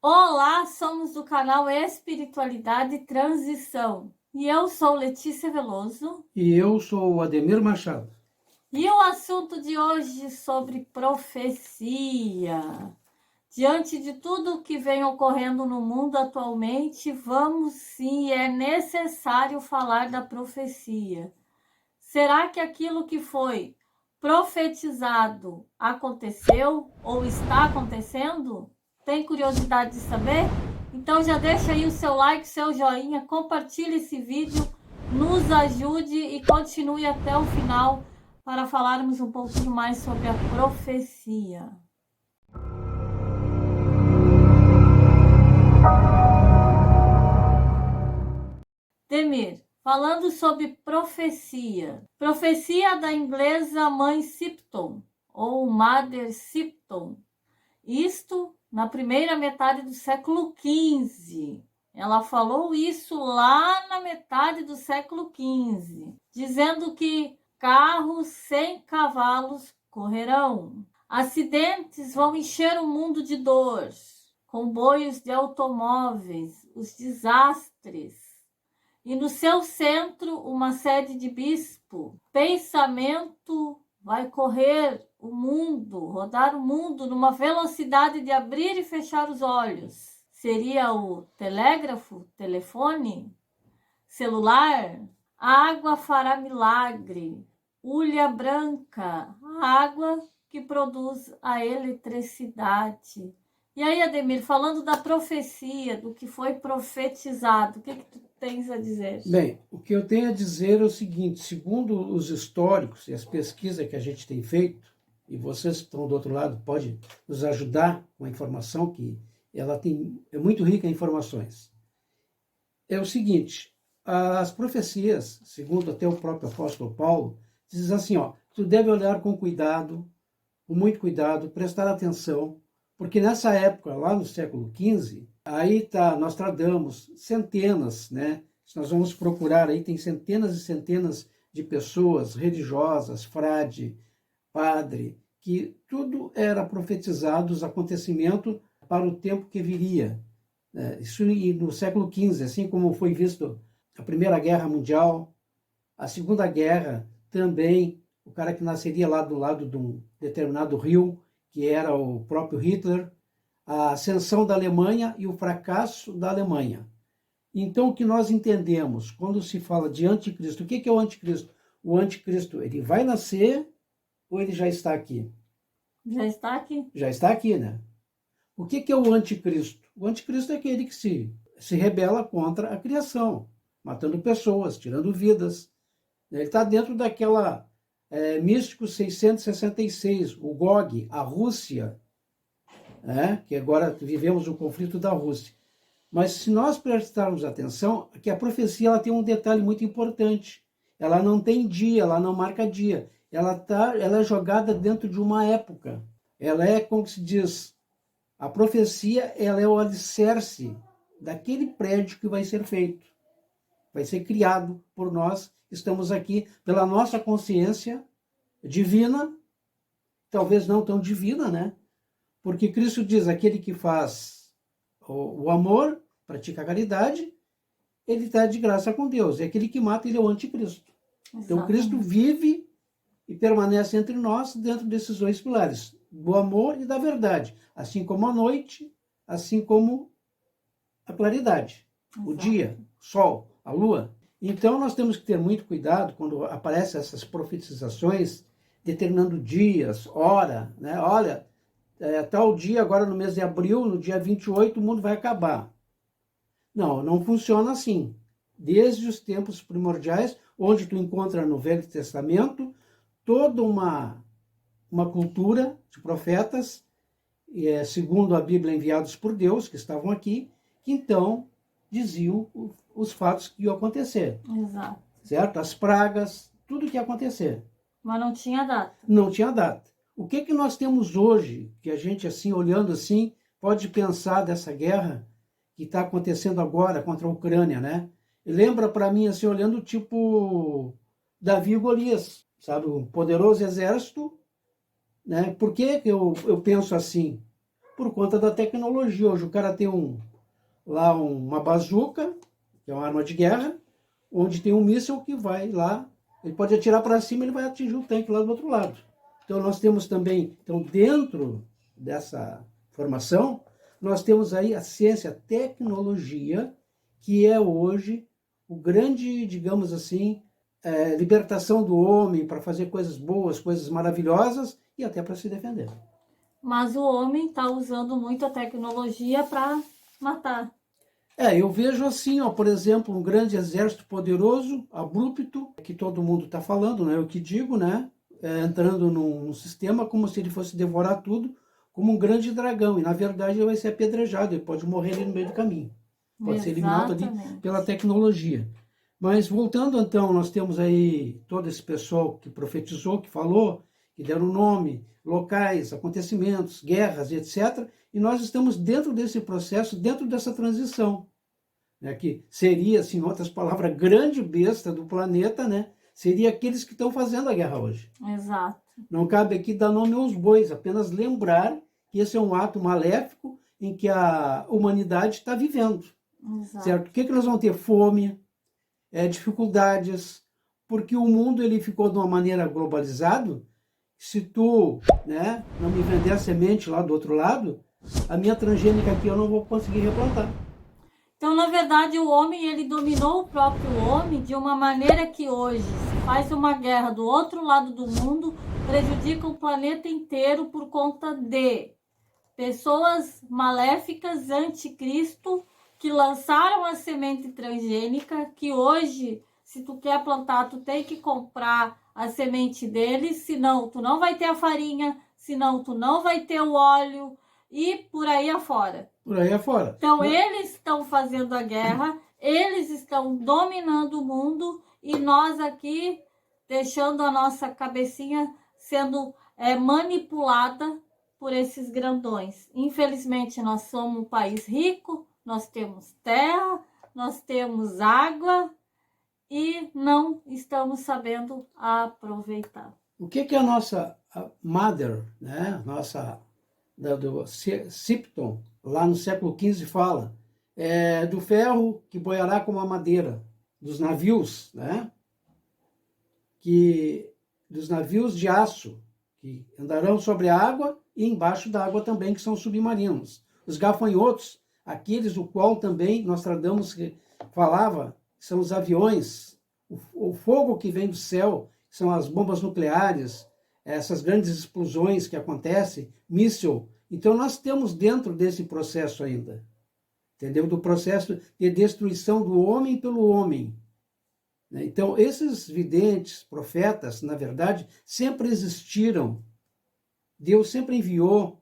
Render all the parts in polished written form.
Olá, somos do canal Espiritualidade e Transição e eu sou Letícia Veloso. E eu sou o Ademir Machado. E o assunto de hoje sobre profecia. Diante de tudo o que vem ocorrendo no mundo atualmente, vamos sim, é necessário falar da profecia. Será que aquilo que foi profetizado aconteceu ou está acontecendo? Tem curiosidade de saber? Então já deixa aí o seu like, seu joinha, compartilhe esse vídeo, nos ajude e continue até o final para falarmos um pouquinho mais sobre a profecia. Demir, falando sobre profecia. Profecia da inglesa Mãe Sipton, ou Mother Sipton. Isto na primeira metade do século XV. Ela falou isso lá na metade do século XV, dizendo que carros sem cavalos correrão. Acidentes vão encher o mundo de dor. Comboios de automóveis, os desastres. E no seu centro, uma sede de bispo. Pensamento vai correr o mundo, rodar o mundo numa velocidade de abrir e fechar os olhos. Seria o telégrafo, telefone, celular? A água fará milagre. Hulha branca, a água que produz a eletricidade. E aí, Ademir, falando da profecia, do que foi profetizado, o que tu tens a dizer? Bem, o que eu tenho a dizer é o seguinte: segundo os históricos e as pesquisas que a gente tem feito, e vocês que estão do outro lado podem nos ajudar com a informação, que ela é muito rica em informações. É o seguinte: as profecias, segundo até o próprio apóstolo Paulo, diz assim, tu deve olhar com cuidado, com muito cuidado, prestar atenção, porque nessa época, lá no século XV, aí está Nostradamus, centenas, né? Se nós vamos procurar aí, tem centenas e centenas de pessoas religiosas, frade, padre, que tudo era profetizado, os acontecimentos para o tempo que viria. Isso no século XV, assim como foi visto a Primeira Guerra Mundial, a Segunda Guerra também, o cara que nasceria lá do lado de um determinado rio, que era o próprio Hitler, a ascensão da Alemanha e o fracasso da Alemanha. Então, o que nós entendemos quando se fala de anticristo, o que é o anticristo? O anticristo, ele vai nascer ou ele já está aqui? Já está aqui. Já está aqui, né? O que é o anticristo? O anticristo é aquele que se rebela contra a criação, matando pessoas, tirando vidas. Ele está dentro daquela místico 666, o Gog, a Rússia, que agora vivemos o conflito da Rússia. Mas se nós prestarmos atenção, que a profecia ela tem um detalhe muito importante. Ela não tem dia, ela não marca dia. Ela é jogada dentro de uma época. Ela é, como se diz, a profecia ela é o alicerce daquele prédio que vai ser feito. Vai ser criado por nós. Estamos aqui pela nossa consciência divina, talvez não tão divina, né? Porque Cristo diz, aquele que faz o amor, pratica a caridade, ele está de graça com Deus. E aquele que mata, ele é o anticristo. Exatamente. Então, Cristo vive e permanece entre nós dentro desses dois pilares, do amor e da verdade. Assim como a noite, assim como a claridade. Exato. O dia, o sol, a lua. Então, nós temos que ter muito cuidado quando aparecem essas profetizações, determinando dias, hora, né? Olha, tal dia, agora no mês de abril, no dia 28, o mundo vai acabar. Não, não funciona assim. Desde os tempos primordiais, onde tu encontra no Velho Testamento toda uma cultura de profetas, segundo a Bíblia, enviados por Deus, que estavam aqui, que então diziam os fatos que iam acontecer. Exato. Certo? As pragas, tudo que ia acontecer. Mas não tinha data. Não tinha data. O que nós temos hoje, que a gente, assim, olhando assim, pode pensar dessa guerra que está acontecendo agora contra a Ucrânia, né? E lembra para mim, assim, olhando tipo Davi e Golias, sabe? Um poderoso exército, né? Por que eu penso assim? por conta da tecnologia. Hoje o cara tem lá uma bazuca, que é uma arma de guerra, onde tem um míssil que vai lá, ele pode atirar para cima, ele vai atingir o tanque lá do outro lado. Então nós temos também, dentro dessa formação, nós temos aí a ciência, a tecnologia, que é hoje o grande, digamos assim, libertação do homem para fazer coisas boas, coisas maravilhosas e até para se defender. Mas o homem está usando muito a tecnologia para matar. Eu vejo assim, ó, por exemplo, um grande exército poderoso, abrupto, que todo mundo está falando, não é eu que digo, né? Entrando num sistema como se ele fosse devorar tudo, como um grande dragão. E, na verdade, ele vai ser apedrejado, ele pode morrer ali no meio do caminho. Pode ser eliminado ali pela tecnologia. Mas, voltando, então, nós temos aí todo esse pessoal que profetizou, que falou, que deram nome, locais, acontecimentos, guerras, etc., e nós estamos dentro desse processo, dentro dessa transição, né, que seria, assim, em outras palavras, a grande besta do planeta, né, seria aqueles que estão fazendo a guerra hoje. Exato. Não cabe aqui dar nome aos bois, apenas lembrar que esse é um ato maléfico em que a humanidade está vivendo. Exato. Certo? O que nós vamos ter? Fome, dificuldades, porque o mundo ele ficou de uma maneira globalizado. Se tu, né, não me vender a semente lá do outro lado, a minha transgênica aqui eu não vou conseguir replantar. Então, na verdade, o homem ele dominou o próprio homem de uma maneira que hoje se faz uma guerra do outro lado do mundo, prejudica o planeta inteiro por conta de pessoas maléficas, anticristo, que lançaram a semente transgênica, que hoje, se tu quer plantar, tu tem que comprar a semente deles, senão tu não vai ter a farinha, senão tu não vai ter o óleo e por aí afora. Por aí afora. Então, eles estão fazendo a guerra, eles estão dominando o mundo e nós aqui deixando a nossa cabecinha sendo manipulada por esses grandões. Infelizmente, nós somos um país rico, nós temos terra, nós temos água e não estamos sabendo aproveitar. O que a nossa Mother, né, nossa do Sipton, lá no século XV fala? Do ferro que boiará como a madeira, dos navios, né? Dos navios de aço, que andarão sobre a água e embaixo da água também, que são submarinos. Os gafanhotos, aqueles do qual também Nostradamus falava, são os aviões, o fogo que vem do céu, são as bombas nucleares, essas grandes explosões que acontecem, míssil. Então nós temos dentro desse processo ainda, entendeu? Do processo de destruição do homem pelo homem. Então esses videntes, profetas, na verdade, sempre existiram. Deus sempre enviou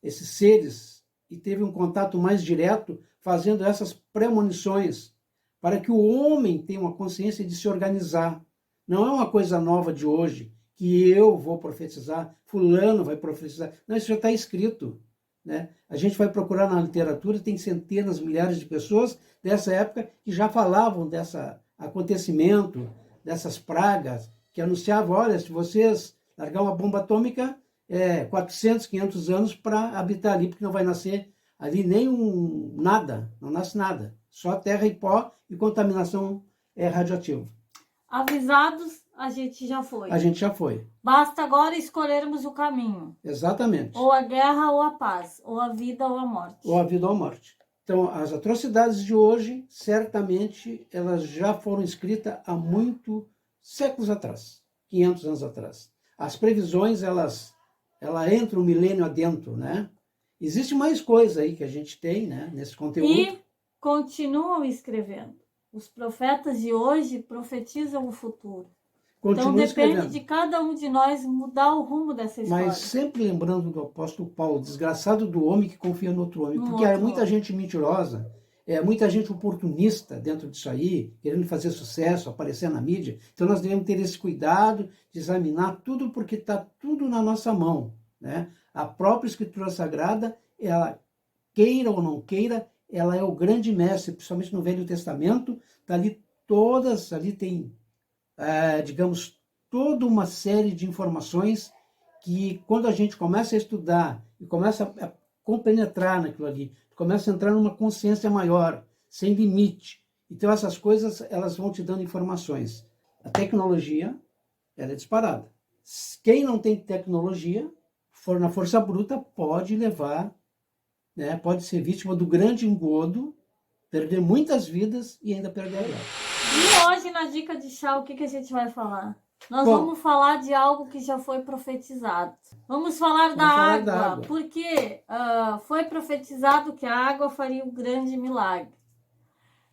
esses seres e teve um contato mais direto, fazendo essas premonições, para que o homem tenha uma consciência de se organizar. Não é uma coisa nova de hoje, que eu vou profetizar, fulano vai profetizar. Não, isso já está escrito. Né? A gente vai procurar na literatura, tem centenas, milhares de pessoas dessa época que já falavam desse acontecimento, dessas pragas, que anunciavam, olha, se vocês largar uma bomba atômica, 400, 500 anos para habitar ali, porque não vai nascer ali nem nada, não nasce nada. Só terra e pó e contaminação radioativa. Avisados, a gente já foi. A gente já foi. Basta agora escolhermos o caminho. Exatamente. Ou a guerra ou a paz, ou a vida ou a morte. Ou a vida ou a morte. Então, as atrocidades de hoje, certamente, elas já foram escritas há muitos séculos atrás, 500 anos atrás. As previsões, ela entra um milênio adentro, né? Existe mais coisa aí que a gente tem, né, nesse conteúdo. E continuam escrevendo. Os profetas de hoje profetizam o futuro. Então depende de cada um de nós mudar o rumo dessa história. Mas sempre lembrando do apóstolo Paulo, desgraçado do homem que confia no outro homem. Porque há muita gente mentirosa, muita gente oportunista dentro disso aí, querendo fazer sucesso, aparecer na mídia. Então nós devemos ter esse cuidado de examinar tudo, porque está tudo na nossa mão. Né? A própria Escritura Sagrada, ela queira ou não queira, ela é o grande mestre, principalmente no Velho Testamento. Tá ali todas, ali tem, digamos, toda uma série de informações que, quando a gente começa a estudar e começa a compenetrar naquilo ali. Tu começa a entrar numa consciência maior, sem limite. Então essas coisas, elas vão te dando informações. A tecnologia, ela é disparada. Quem não tem tecnologia, for na força bruta, pode levar, né, pode ser vítima do grande engodo, perder muitas vidas e ainda perder a guerra. E hoje, na dica de chá, o que a gente vai falar? Nós Bom, vamos falar de algo que já foi profetizado. Vamos falar da falar água, da água. porque foi profetizado que a água faria um grande milagre.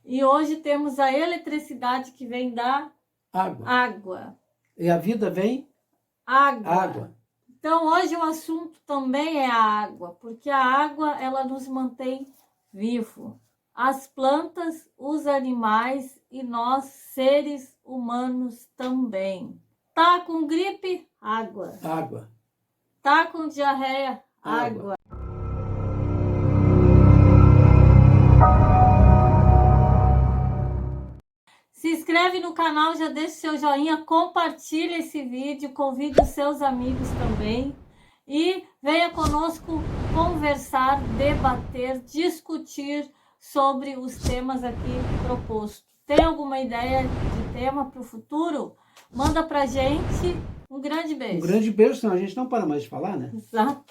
E hoje temos a eletricidade que vem da água. E a vida vem? Água. Então, hoje o assunto também é a água, porque a água, ela nos mantém vivo. As plantas, os animais e nós, seres humanos também. Tá com gripe? Água. Água. Tá com diarreia? Água. Se inscreve no canal, já deixa seu joinha, compartilha esse vídeo, convide os seus amigos também e venha conosco conversar, debater, discutir sobre os temas aqui propostos. Tem alguma ideia de tema para o futuro? Manda pra gente. Um grande beijo. Um grande beijo, senão a gente não para mais de falar, né? Exato.